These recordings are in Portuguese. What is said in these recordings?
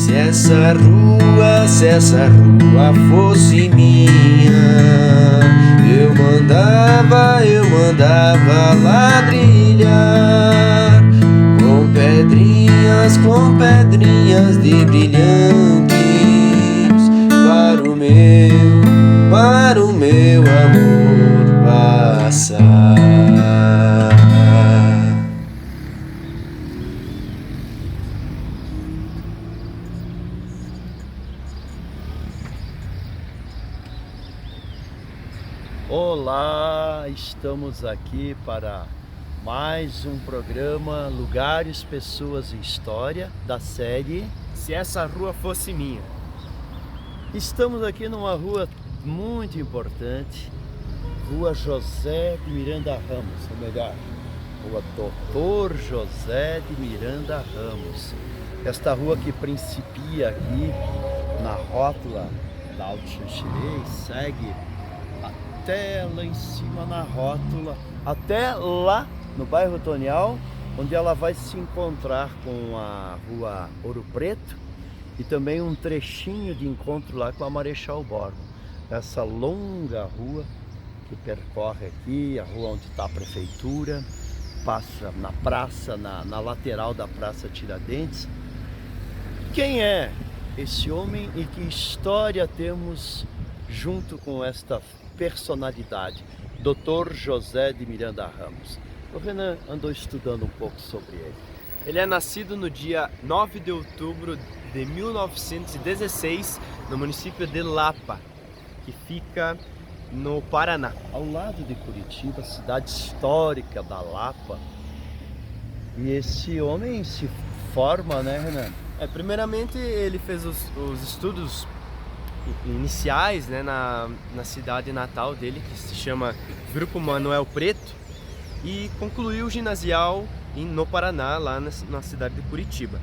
Se essa rua fosse minha, eu mandava ladrilhar com pedrinhas de brilhantes para o meu amor passar. Olá, estamos aqui para mais um programa Lugares, Pessoas e História da série Se Essa Rua Fosse Minha. Estamos aqui numa rua muito importante, Rua José de Miranda Ramos, ou melhor, Rua Doutor José de Miranda Ramos. Esta rua que principia aqui na rótula da Alto Xanxerê e segue até lá em cima na rótula, até lá no bairro Tonial, onde ela vai se encontrar com a Rua Ouro Preto e também um trechinho de encontro lá com a Marechal Borba. Essa longa rua que percorre aqui, a rua onde está a prefeitura, passa na praça, na lateral da Praça Tiradentes. Quem é esse homem e que história temos junto com esta personalidade, Dr. José de Miranda Ramos? O Renan andou estudando um pouco sobre ele. Ele é nascido no dia 9 de outubro de 1916 no município de Lapa, que fica no Paraná. Ao lado de Curitiba, cidade histórica da Lapa. E esse homem se forma, né, Renan? Primeiramente ele fez os estudos iniciais, né, na cidade natal dele, que se chama Grupo Manoel Preto, e concluiu o ginasial no Paraná, lá na cidade de Curitiba.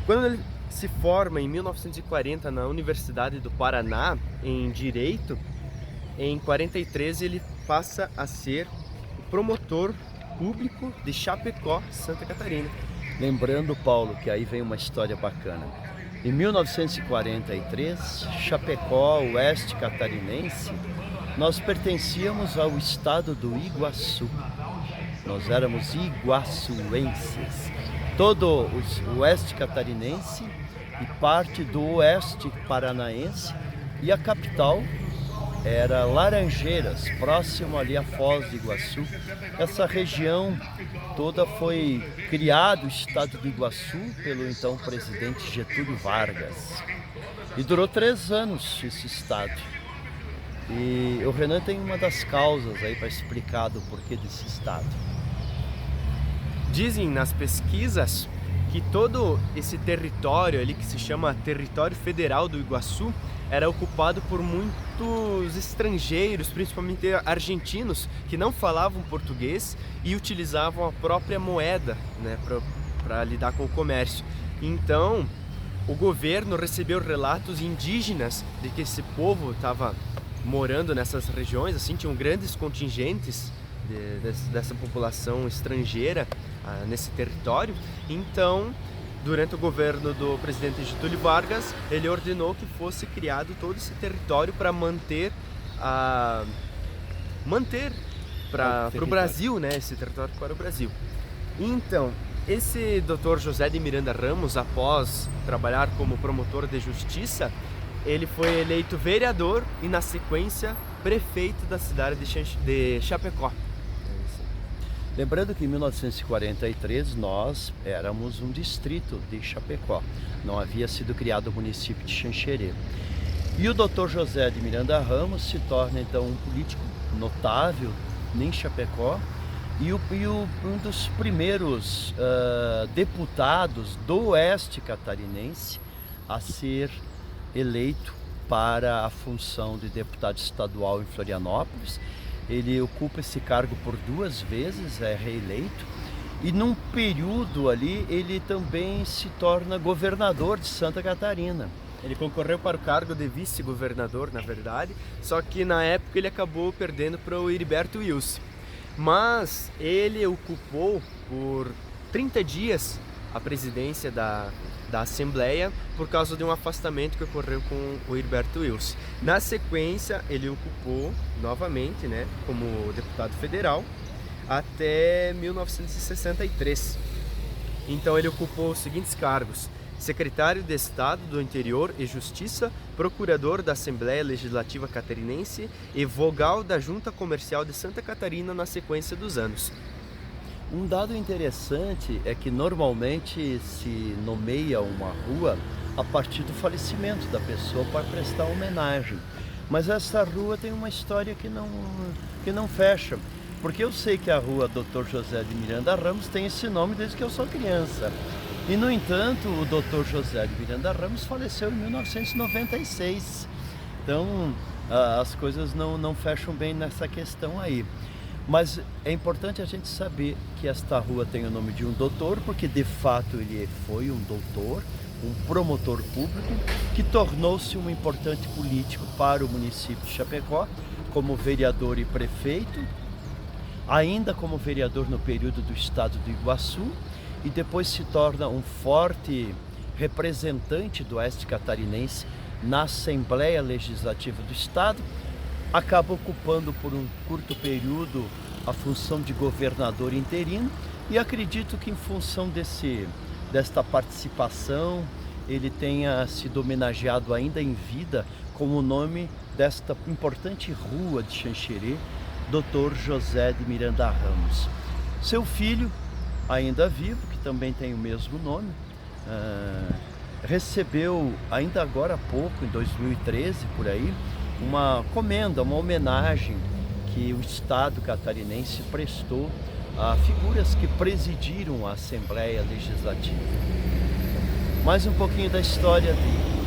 Quando ele se forma em 1940 na Universidade do Paraná em Direito, em 43 ele passa a ser o promotor público de Chapecó, Santa Catarina. Lembrando, Paulo, que aí vem uma história bacana. Em 1943, Chapecó, oeste catarinense, nós pertencíamos ao estado do Iguaçu. Nós éramos iguaçuenses. Todo o oeste catarinense e parte do oeste paranaense, e a capital era Laranjeiras, próximo ali à Foz do Iguaçu. Essa região toda foi criado o estado do Iguaçu pelo então presidente Getúlio Vargas. E durou 3 anos esse estado. E o Renan tem uma das causas aí para explicar do porquê desse estado. Dizem nas pesquisas que todo esse território ali, que se chama Território Federal do Iguaçu, era ocupado por muitos estrangeiros, principalmente argentinos, que não falavam português e utilizavam a própria moeda, né, para lidar com o comércio. Então, o governo recebeu relatos indígenas de que esse povo estava morando nessas regiões, assim, tinham grandes contingentes dessa população estrangeira nesse território. Então, durante o governo do presidente Getúlio Vargas, ele ordenou que fosse criado todo esse território para manter para o Brasil, né, esse território para o Brasil. Então, esse Dr. José de Miranda Ramos, após trabalhar como promotor de justiça, ele foi eleito vereador e, na sequência, prefeito da cidade de Chapecó. Lembrando que em 1943 nós éramos um distrito de Chapecó, não havia sido criado o município de Xanxerê. E o Dr. José de Miranda Ramos se torna então um político notável em Chapecó e um dos primeiros deputados do oeste catarinense a ser eleito para a função de deputado estadual em Florianópolis. Ele ocupa esse cargo por 2 vezes, é reeleito, e num período ali ele também se torna governador de Santa Catarina. Ele concorreu para o cargo de vice-governador, na verdade, só que na época ele acabou perdendo para o Heriberto Wilson. Mas ele ocupou por 30 dias a presidência da Assembleia por causa de um afastamento que ocorreu com o Hirberto Wilson. Na sequência, ele ocupou novamente, né, como deputado federal até 1963. Então ele ocupou os seguintes cargos: secretário de Estado do Interior e Justiça, procurador da Assembleia Legislativa Catarinense e vogal da Junta Comercial de Santa Catarina na sequência dos anos. Um dado interessante é que normalmente se nomeia uma rua a partir do falecimento da pessoa para prestar homenagem. Mas essa rua tem uma história que não fecha. Porque eu sei que a rua Dr. José de Miranda Ramos tem esse nome desde que eu sou criança. E, no entanto, o Dr. José de Miranda Ramos faleceu em 1996. Então, as coisas não fecham bem nessa questão aí. Mas é importante a gente saber que esta rua tem o nome de um doutor, porque de fato ele foi um doutor, um promotor público, que tornou-se um importante político para o município de Chapecó, como vereador e prefeito, ainda como vereador no período do estado do Iguaçu, e depois se torna um forte representante do oeste catarinense na Assembleia Legislativa do Estado, acaba ocupando por um curto período a função de governador interino, e acredito que em função desta participação ele tenha sido homenageado ainda em vida com o nome desta importante rua de Xanxerê, Dr. José de Miranda Ramos. Seu filho, ainda vivo, que também tem o mesmo nome, recebeu ainda agora há pouco, em 2013 por aí, uma comenda, uma homenagem que o Estado catarinense prestou a figuras que presidiram a Assembleia Legislativa. Mais um pouquinho da história dele.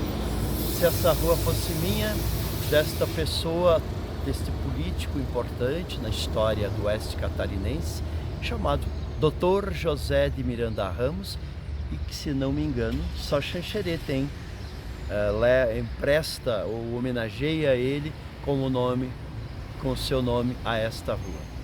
Se essa rua fosse minha, desta pessoa, deste político importante na história do oeste catarinense, chamado Dr. José de Miranda Ramos, e que, se não me engano, só Xanxerê tem, empresta ou homenageia ele com o seu nome a esta rua.